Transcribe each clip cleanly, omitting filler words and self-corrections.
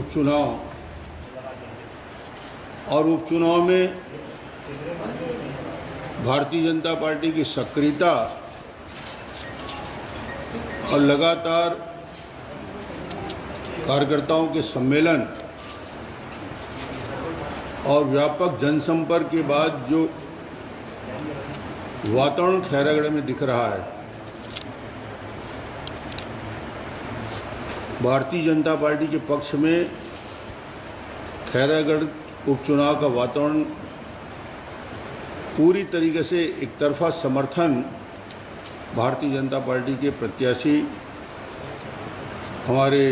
उपचुनाव और उपचुनाव में भारतीय जनता पार्टी की सक्रियता और लगातार कार्यकर्ताओं के सम्मेलन और व्यापक जनसंपर्क के बाद जो वातावरण खैरागढ़ में दिख रहा है, भारतीय जनता पार्टी के पक्ष में खैरागढ़ उपचुनाव का वातावरण पूरी तरीके से एक तरफा समर्थन भारतीय जनता पार्टी के प्रत्याशी हमारे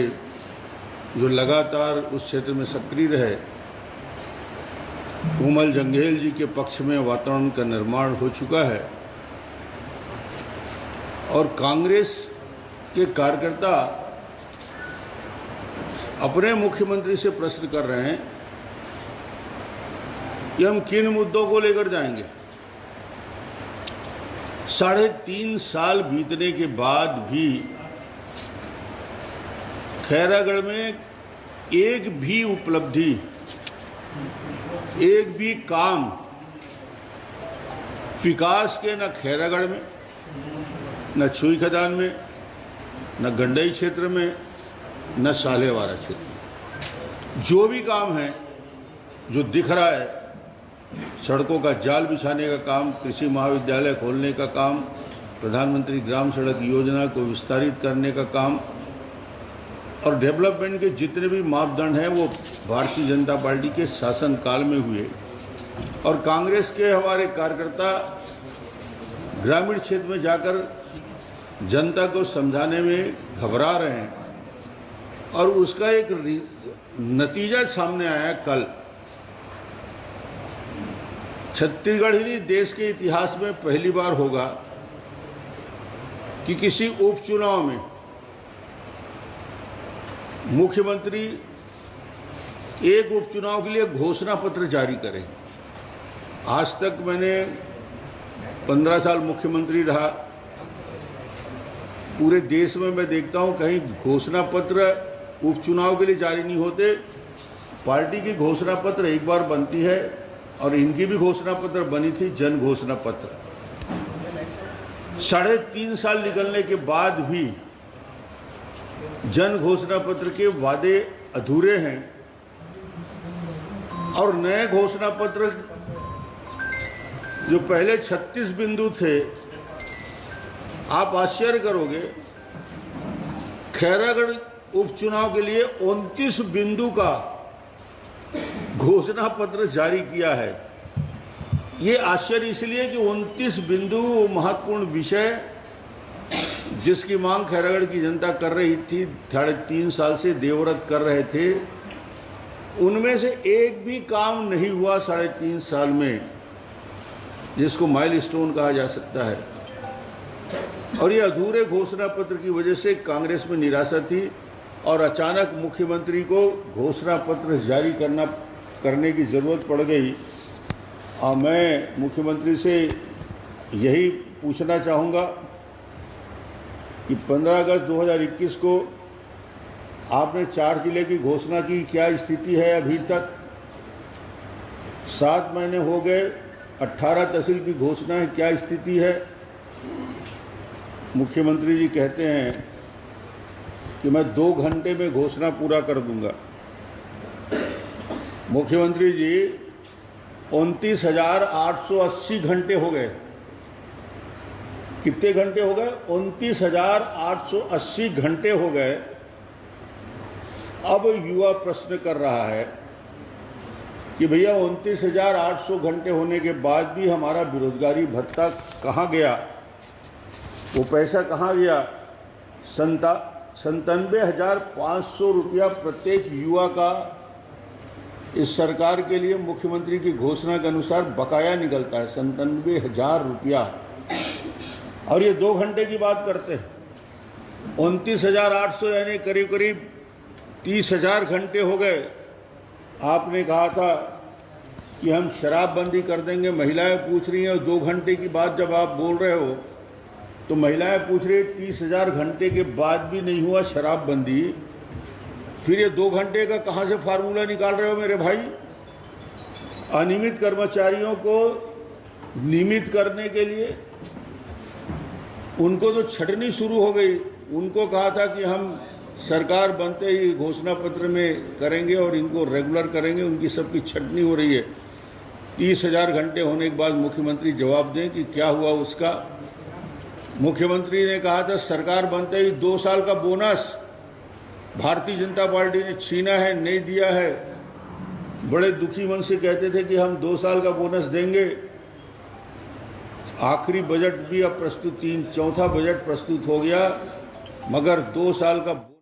जो लगातार उस क्षेत्र में सक्रिय रहे कोमल जंघेल जी के पक्ष में वातावरण का निर्माण हो चुका है। और कांग्रेस के कार्यकर्ता अपने मुख्यमंत्री से प्रश्न कर रहे हैं कि हम किन मुद्दों को लेकर जाएंगे। 3.5 साल बीतने के बाद भी खैरागढ़ में एक भी उपलब्धि, एक भी काम विकास के न खैरागढ़ में, न छुई खदान में, न गंडई क्षेत्र में, न सालेवारा क्षेत्र में जो भी काम है, जो दिख रहा है, सड़कों का जाल बिछाने का काम, कृषि महाविद्यालय खोलने का काम, प्रधानमंत्री ग्राम सड़क योजना को विस्तारित करने का काम और डेवलपमेंट के जितने भी मापदंड हैं वो भारतीय जनता पार्टी के शासनकाल में हुए। और कांग्रेस के हमारे कार्यकर्ता ग्रामीण क्षेत्र में जाकर जनता को समझाने में घबरा रहे हैं और उसका एक नतीजा सामने आया कल। छत्तीसगढ़ ही नहीं, देश के इतिहास में पहली बार होगा कि किसी उपचुनाव में मुख्यमंत्री एक उपचुनाव के लिए घोषणा पत्र जारी करें। आज तक मैंने 15 साल मुख्यमंत्री रहा, पूरे देश में मैं देखता हूं कहीं घोषणा पत्र उपचुनाव के लिए जारी नहीं होते। पार्टी की घोषणा पत्र एक बार बनती है और इनकी भी घोषणा पत्र बनी थी, जन घोषणा पत्र। 3.5 साल निकलने के बाद भी जन घोषणा पत्र के वादे अधूरे हैं और नए घोषणा पत्र जो पहले 36 बिंदु थे, आप आश्चर्य करोगे, खैरागढ़ उपचुनाव के लिए 29 बिंदु का घोषणा पत्र जारी किया है। ये आश्चर्य इसलिए कि 29 बिंदु महत्वपूर्ण विषय जिसकी मांग खैरागढ़ की जनता कर रही थी, 3.5 साल से देवव्रत कर रहे थे, उनमें से एक भी काम नहीं हुआ 3.5 साल में, जिसको माइलस्टोन कहा जा सकता है। और ये अधूरे घोषणा पत्र की वजह से कांग्रेस में निराशा थी और अचानक मुख्यमंत्री को घोषणा पत्र जारी करने की ज़रूरत पड़ गई। और मैं मुख्यमंत्री से यही पूछना चाहूँगा कि 15 अगस्त 2021 को आपने 4 जिले की घोषणा की, क्या स्थिति है अभी तक? 7 महीने हो गए, 18 तहसील की घोषणा है, क्या स्थिति है? मुख्यमंत्री जी कहते हैं कि मैं 2 घंटे में घोषणा पूरा कर दूंगा। मुख्यमंत्री जी 29,880 घंटे हो गए। कितने घंटे हो गए? 29,880 घंटे हो गए। अब युवा प्रश्न कर रहा है कि भैया 29,800 घंटे होने के बाद भी हमारा बेरोजगारी भत्ता कहाँ गया? वो पैसा कहाँ गया? 97,500 रुपया प्रत्येक युवा का इस सरकार के लिए मुख्यमंत्री की घोषणा के अनुसार बकाया निकलता है, 97,000 रुपया। और ये 2 घंटे की बात करते हैं। 29,800 यानी करीब करीब 30,000 घंटे हो गए। आपने कहा था कि हम शराबबंदी कर देंगे, महिलाएं पूछ रही हैं, और 2 घंटे की बात जब आप बोल रहे हो तो महिलाएं पूछ रही 30,000 घंटे के बाद भी नहीं हुआ शराबबंदी, फिर ये 2 घंटे का कहाँ से फार्मूला निकाल रहे हो मेरे भाई? अनियमित कर्मचारियों को नियमित करने के लिए उनको तो छटनी शुरू हो गई। उनको कहा था कि हम सरकार बनते ही घोषणा पत्र में करेंगे और इनको रेगुलर करेंगे, उनकी सबकी छटनी हो रही है। 30,000 घंटे होने के बाद मुख्यमंत्री जवाब दें कि क्या हुआ उसका। मुख्यमंत्री ने कहा था सरकार बनते ही 2 साल का बोनस भारतीय जनता पार्टी ने छीना है, नहीं दिया है। बड़े दुखी मन से कहते थे कि हम 2 साल का बोनस देंगे। आखिरी बजट भी अब प्रस्तुत, चौथा बजट प्रस्तुत हो गया, मगर 2 साल का